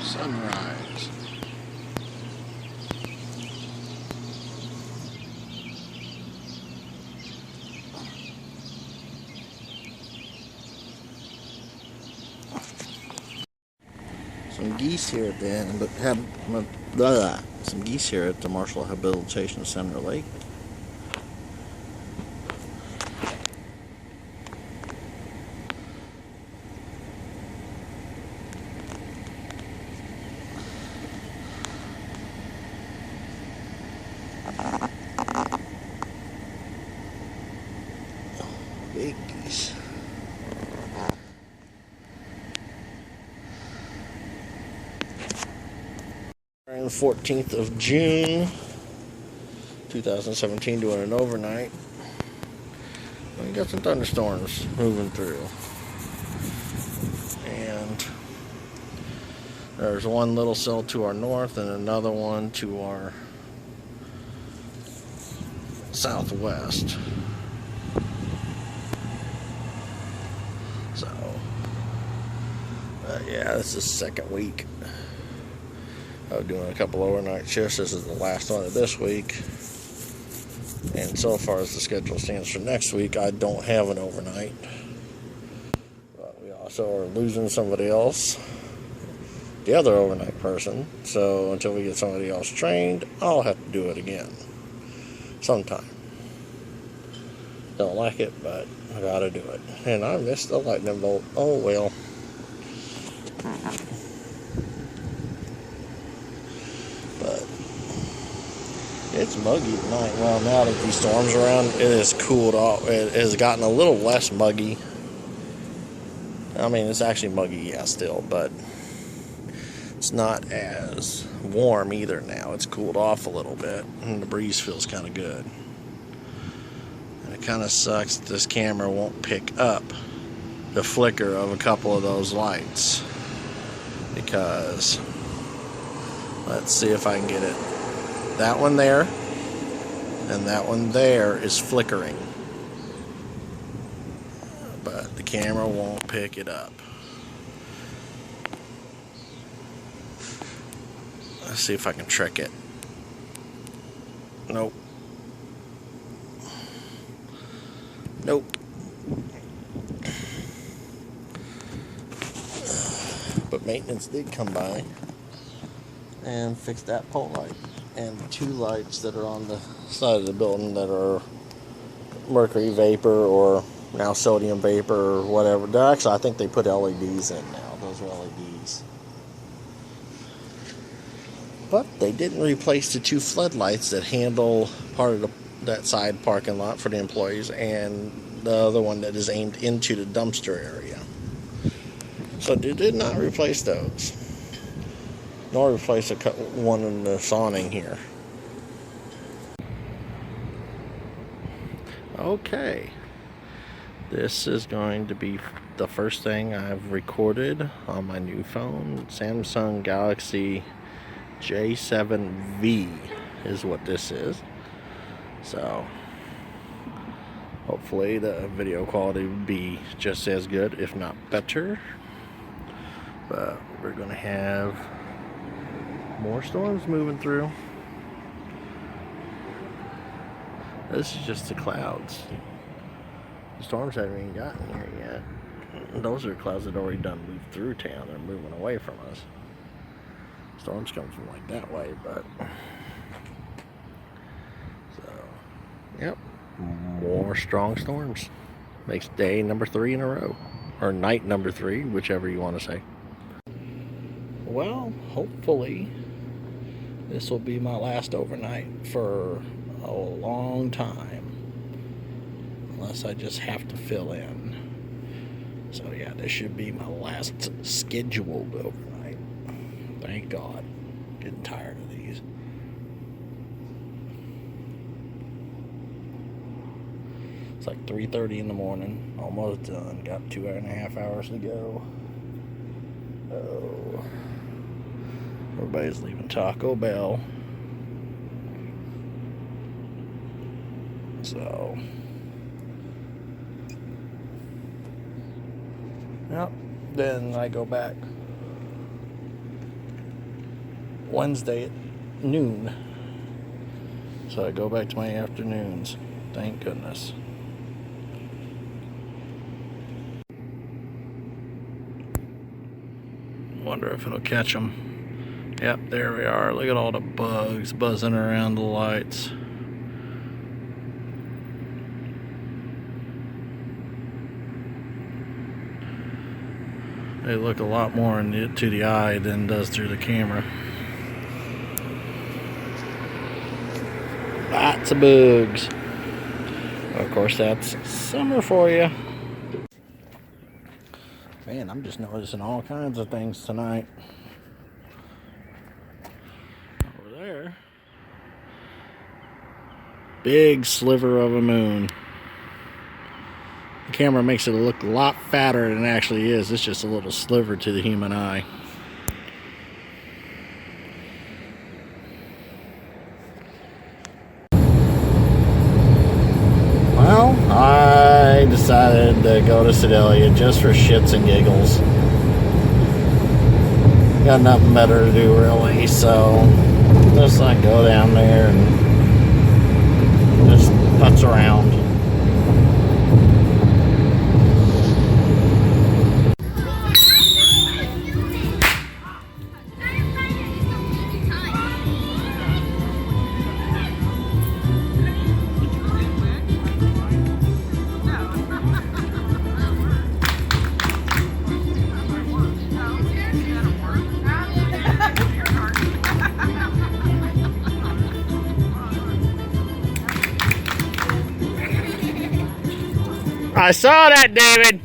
Sunrise. Some geese here at the end, but some geese here at the Marshall Rehabilitation Center Lake. Big geese. We're on the 14th of June, 2017, doing an overnight. We got some thunderstorms moving through. And there's one little cell to our north and another one to our southwest. So, yeah, this is the second week of doing a couple overnight shifts. This is the last one of this week. And so far as the schedule stands for next week, I don't have an overnight. But we also are losing somebody else, the other overnight person. So until we get somebody else trained, I'll have to do it again sometime. Don't like it, but I gotta do it. And I missed the lightning bolt. Oh well. But it's muggy tonight. Well, now that these storms are around, it has cooled off. It has gotten a little less muggy. I mean, it's actually muggy, yeah, still, but it's not as warm either now. It's cooled off a little bit, and the breeze feels kind of good. And it kind of sucks that this camera won't pick up the flicker of a couple of those lights, because let's see if I can get it. That one there and that one there is flickering, but the camera won't pick it up. Let's see if I can trick it. Nope. Nope. But maintenance did come by and fix that pole light and the two lights that are on the side of the building that are mercury vapor or now sodium vapor or whatever. They're actually, I think they put LEDs in now. Those are LEDs. But they didn't replace the two floodlights that handle part of that side parking lot for the employees and the other one that is aimed into the dumpster area. So they did not replace those, nor replace one in the awning here. Okay, this is going to be the first thing I've recorded on my new phone. Samsung Galaxy J7V is what this is. So hopefully the video quality will be just as good, if not better. But we're going to have more storms moving through. This is just the clouds. The storms haven't even gotten here yet. Those are clouds that already done moved through town. They're moving away from us. Storms come from like that way, but so yep, more strong storms. Makes day number 3 in a row, or night number 3, whichever you want to say. Well, hopefully this will be my last overnight for a long time, unless I just have to fill in. So yeah, this should be my last scheduled overnight. Thank God. Getting tired of these. It's like 3:30 in the morning, almost done. Got 2.5 hours to go. Oh, everybody's leaving Taco Bell. So, yep. Then I go back Wednesday at noon. So I go back to my afternoons. Thank goodness. Wonder if it'll catch them. Yep, there we are. Look at all the bugs buzzing around the lights. They look a lot more to the eye than does through the camera. Lots of bugs. Of course, that's summer for you. Man, I'm just noticing all kinds of things tonight. Over there, big sliver of a moon. The camera makes it look a lot fatter than it actually is. It's just a little sliver to the human eye. Well, I decided to go to Sedalia just for shits and giggles. Got nothing better to do really, so just like go down there and just putz around. I saw that, David.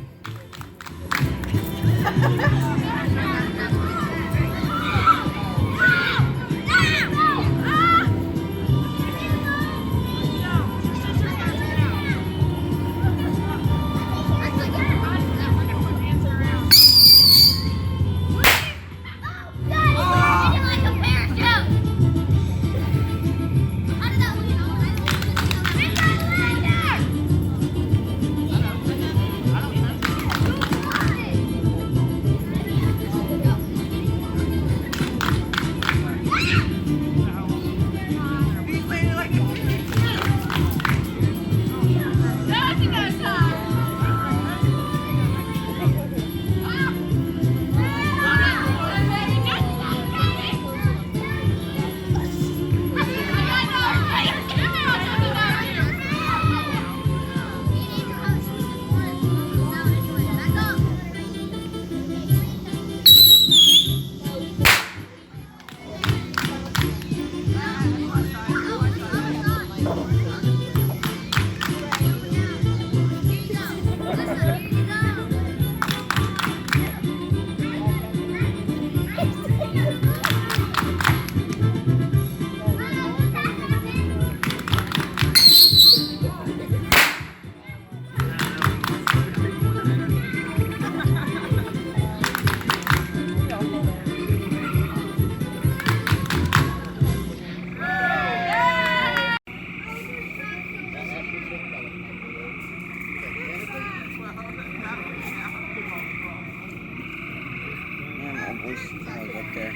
Up there.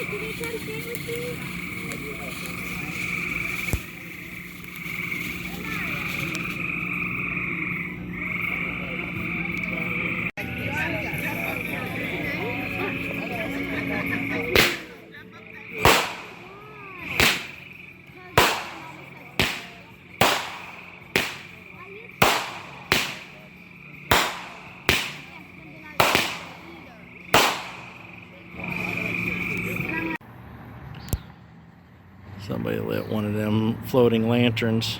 Did they try to stay with you? Somebody lit one of them floating lanterns.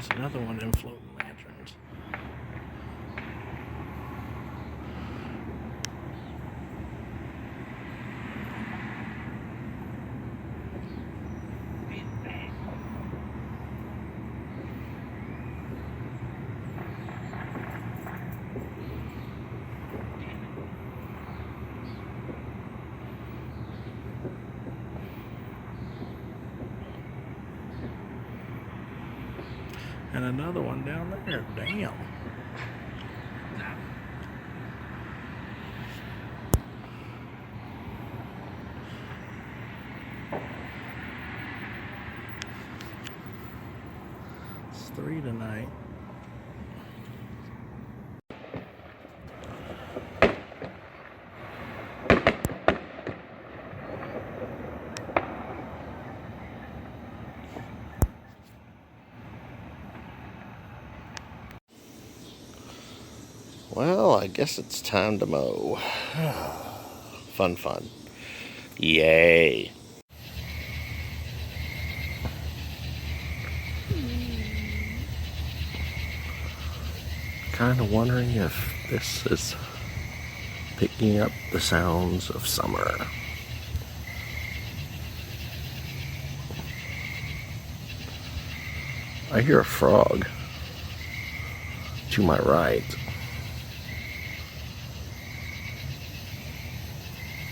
There's another one in floating lanterns. And another one down there. Damn. It's 3 tonight. Well, I guess it's time to mow. Fun. Yay. Kind of wondering if this is picking up the sounds of summer. I hear a frog to my right.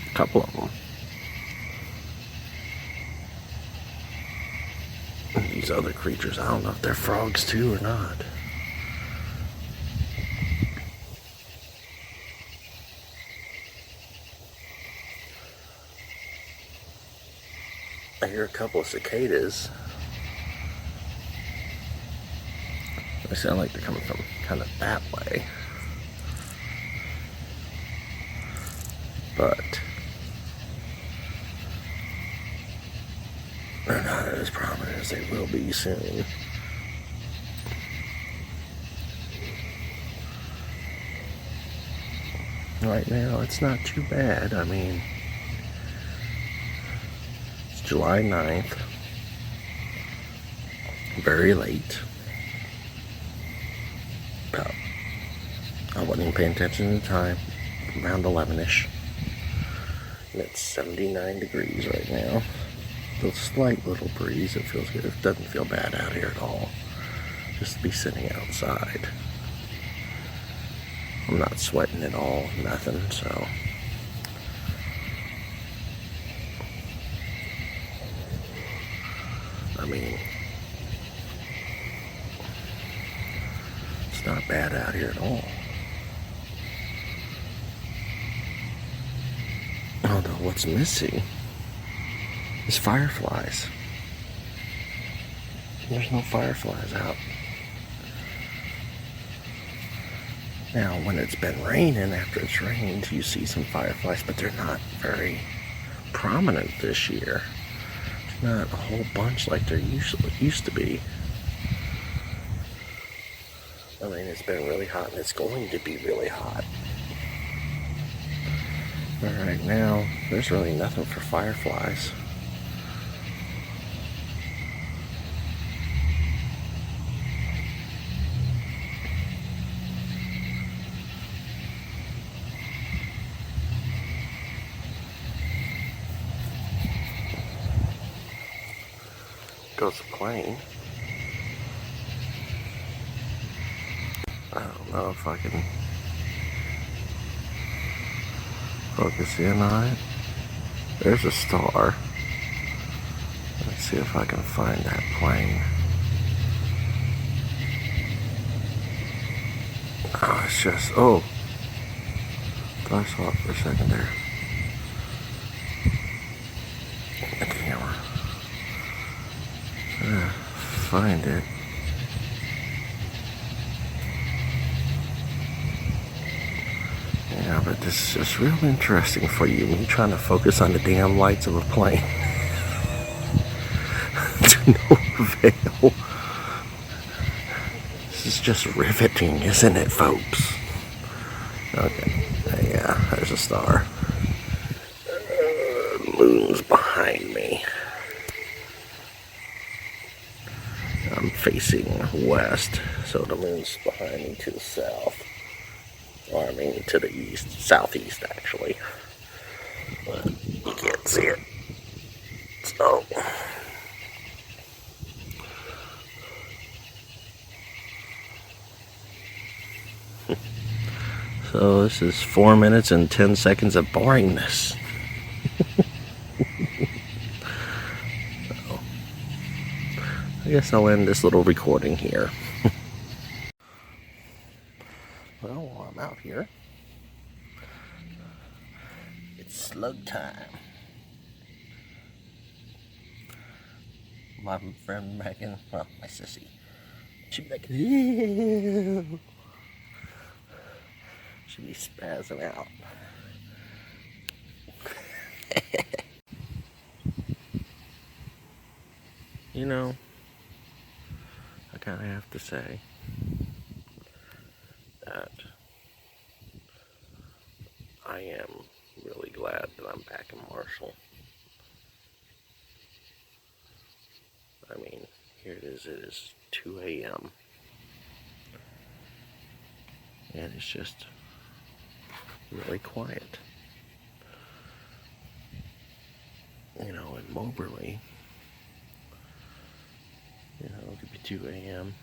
A couple of them. And these other creatures, I don't know if they're frogs too or not. I hear a couple of cicadas. They sound like they're coming from kind of that way. But they're not as prominent as they will be soon. Right now, it's not too bad. I mean, it's July 9th. Very late. I wasn't even paying attention to the time. Around 11ish. And it's 79 degrees right now. A slight little breeze. It feels good. It doesn't feel bad out here at all. Just to be sitting outside. I'm not sweating at all. Nothing. So. I mean, it's not bad out here at all. Although what's missing is fireflies. There's no fireflies out. Now, when it's been raining, after it's rained, you see some fireflies, but they're not very prominent this year. Not a whole bunch like there used to be. I mean, it's been really hot, and it's going to be really hot. But right now, there's really nothing for fireflies. Goes the plane. I don't know if I can focus in on it. There's a star. Let's see if I can find that plane. Oh, it's just, oh. I saw it for a second there. The camera. Find it. Yeah, but this is just real interesting for you. Me trying to focus on the damn lights of a plane. To no avail. This is just riveting, isn't it, folks? Okay. Yeah, there's a star. Moon's behind me. I'm facing west, so the moon's behind me to the south. Or I mean to the east, southeast actually. But you can't see it. So this is 4 minutes and 10 seconds of boringness. So, I guess I'll end this little recording here. Well, while I'm out here, it's slug time. My friend Megan, well, my sissy, she'd be like, ew. She'd be spazzing out. You know, I kind of have to say that I am really glad that I'm back in Marshall. I mean, here it is 2 a.m. and it's just really quiet. You know, in Moberly, you know, it could be 2 a.m.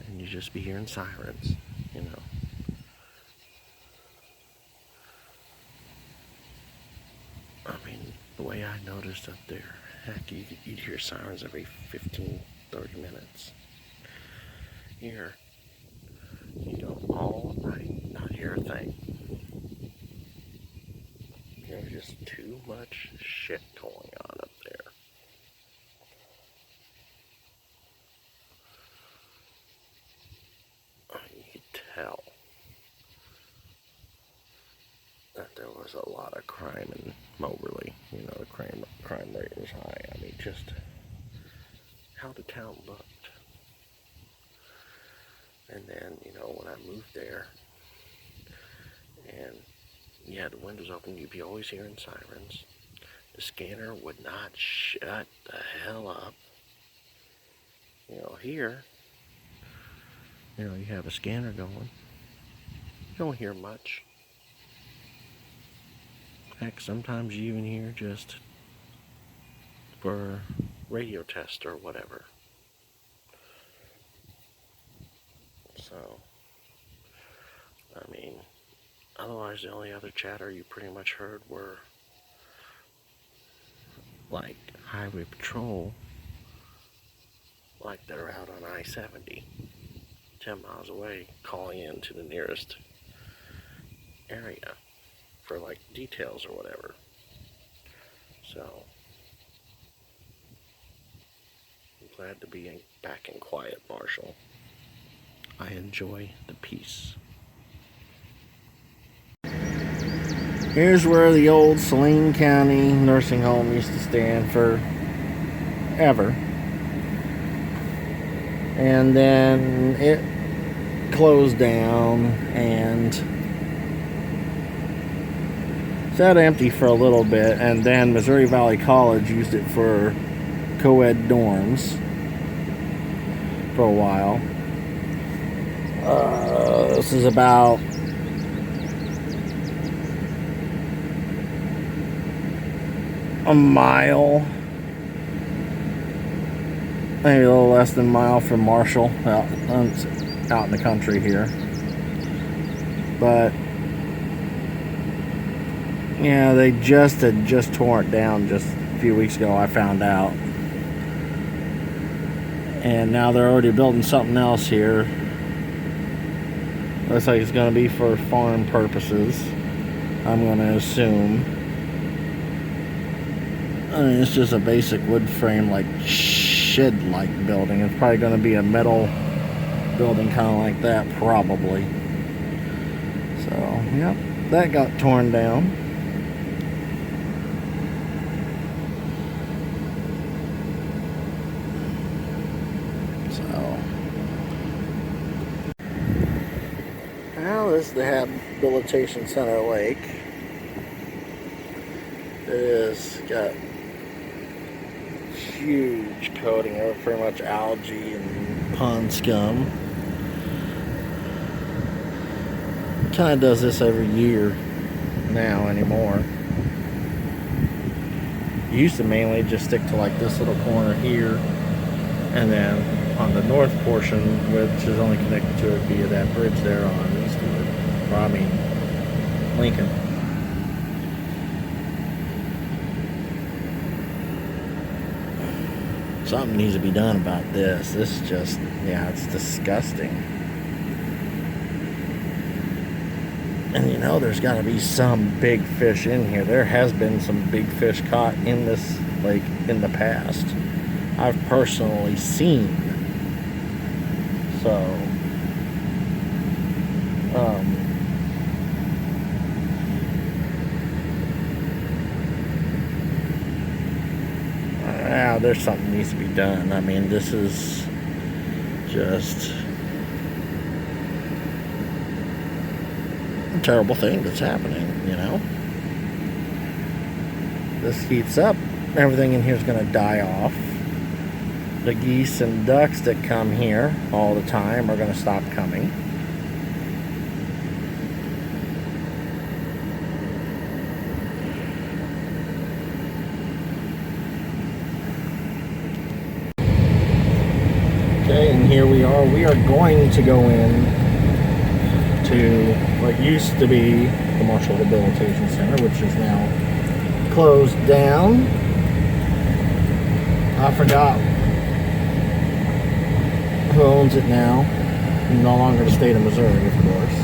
and you just be hearing sirens, you know. I mean, the way I noticed up there, heck, you'd hear sirens every 15, 30 minutes. Here, you go all night, not hear a thing. There's just too much shit going on up there. You could tell that there was a lot of crime in Moberly. You know, the crime rate was high. I mean, just how the town looked. And then, you know, when I moved there, and you had the windows open, you'd be always hearing sirens. The scanner would not shut the hell up. You know, here, you know, you have a scanner going. You don't hear much. Heck, sometimes you even hear just for radio test or whatever. So, I mean, otherwise the only other chatter you pretty much heard were like highway patrol, like they're out on I-70, 10 miles away, calling in to the nearest area for like details or whatever. So, I'm glad to be back in quiet Marshall. I enjoy the peace. Here's where the old Saline County nursing home used to stand forever. And then it closed down and sat empty for a little bit, and then Missouri Valley College used it for co-ed dorms for a while. This is about a mile, maybe a little less than a mile from Marshall, out in the country here. But yeah, they had just torn it down just a few weeks ago, I found out. And now they're already building something else here. Looks like it's going to be for farm purposes, I'm going to assume. I mean, it's just a basic wood frame, like shed-like building. It's probably going to be a metal building, kind of like that, probably. So, yep, that got torn down. So, now this is the Rehabilitation Center Lake. It is got huge coating of pretty much algae and pond scum. Kind of does this every year now anymore. It used to mainly just stick to like this little corner here, and then on the north portion, which is only connected to it via that bridge there on Eastwood, or I mean Lincoln. Something needs to be done about this. This is just, yeah, it's disgusting. And you know, there's got to be some big fish in here. There has been some big fish caught in this lake in the past. I've personally seen. So, yeah, there's something needs to be done. I mean, this is just a terrible thing that's happening, you know? This heats up, everything in here is going to die off. The geese and ducks that come here all the time are going to stop coming. Okay, and here we are. We are going to go in to what used to be the Marshall Rehabilitation Center, which is now closed down. I forgot who owns it now. No longer the state of Missouri, of course.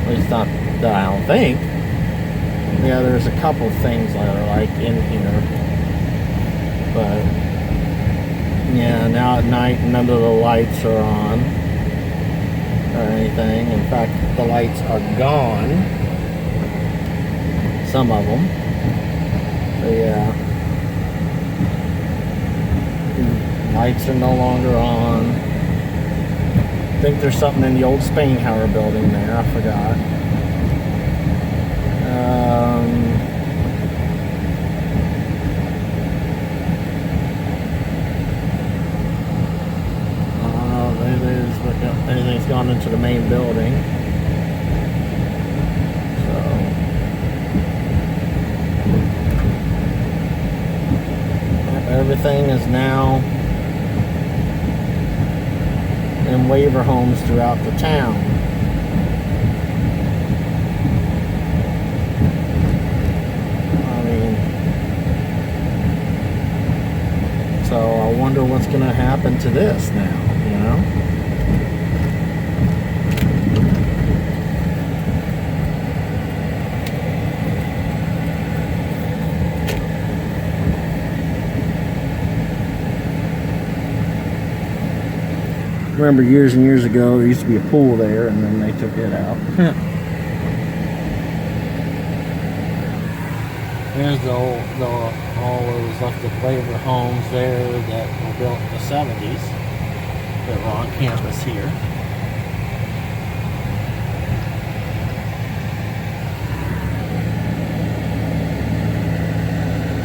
At least not that I don't think. Yeah, there's a couple things that are like in here, but yeah, now at night none of the lights are on or anything. In fact, the lights are gone. Some of them. But yeah. Lights are no longer on. I think there's something in the old Spanghauer building there. I forgot. Anything's gone into the main building. So everything is now in waiver homes throughout the town. I mean, so I wonder what's going to happen to this now, you know? Remember years and years ago there used to be a pool there, and then they took it out. There's all those left of waiver homes there that were built in the 70s that were on campus here.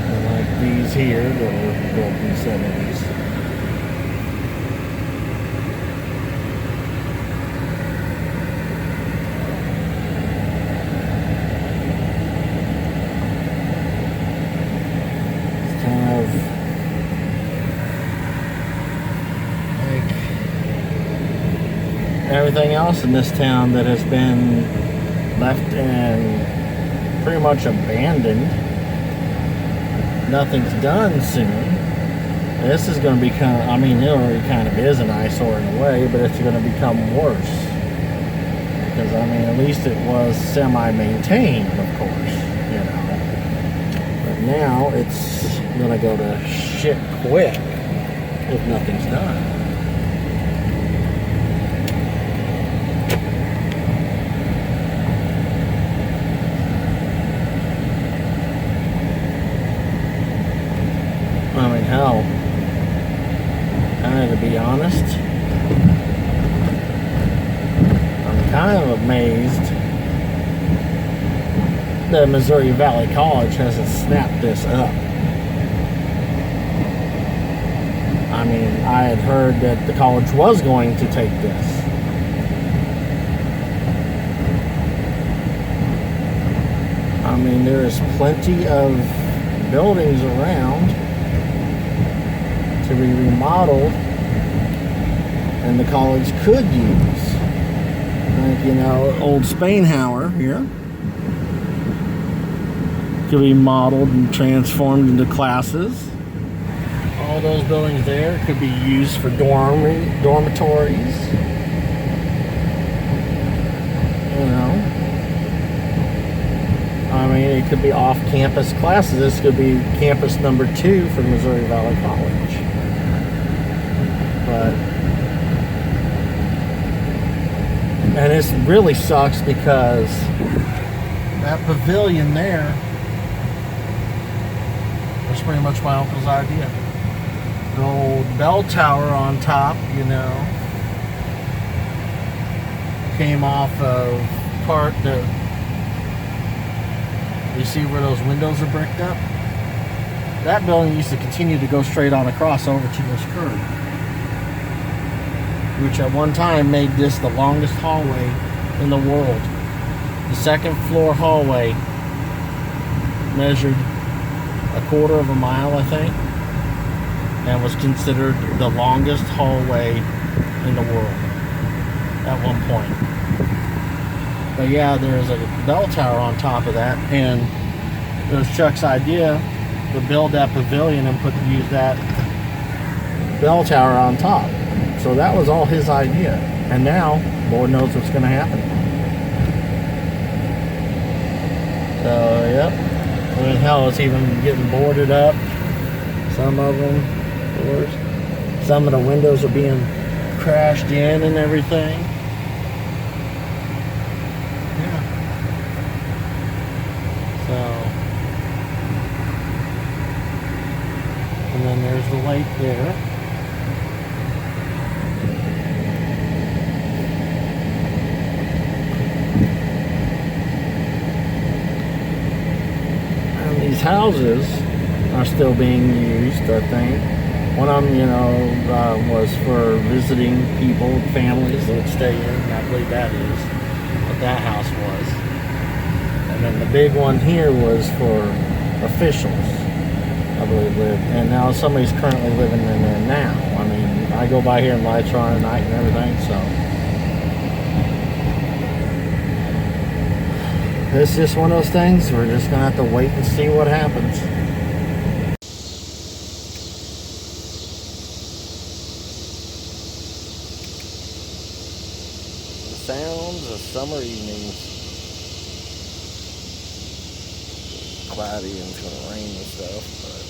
And like these here that were built in the 70s. Everything else in this town that has been left and pretty much abandoned. Nothing's done soon. This is going to become, I mean, it already kind of is an eyesore in a way, but it's going to become worse. Because, I mean, at least it was semi-maintained, of course, you know. But now it's going to go to shit quick if nothing's done. I mean, hell, to be honest, I'm kind of amazed that Missouri Valley College hasn't snapped this up. I had heard that the college was going to take this. I mean, there is plenty of buildings around to be remodeled, and the college could use. Like, you know, old Spainhauer here could be modeled and transformed into classes. All those buildings there could be used for dormitories. You know, I mean, it could be off-campus classes. This could be campus number 2 for Missouri Valley College. But, and this really sucks because that pavilion there was pretty much my uncle's idea. The old bell tower on top, you know, came off of part the. You see where those windows are bricked up? That building used to continue to go straight on across over to this curb, which at one time made this the longest hallway in the world. The second floor hallway measured 1/4 mile, I think, and was considered the longest hallway in the world at one point. But yeah, there's a bell tower on top of that, and it was Chuck's idea to build that pavilion and use that bell tower on top. So that was all his idea, and now Lord knows what's going to happen. So yep, I mean, hell, it's even getting boarded up. Some of them, of course. Some of the windows are being crashed in and everything. And then there's the lake there. And these houses are still being used, I think. One of them, you know, was for visiting people, families that would stay in. I believe that is what that house was. And then the big one here was for officials, I believe, lived. And now somebody's currently living in there now. I mean, I go by here and lights are on at night and everything, so. It's just one of those things. We're just going to have to wait and see what happens. The sounds of summer evenings. Cloudy and it's going to rain and stuff, but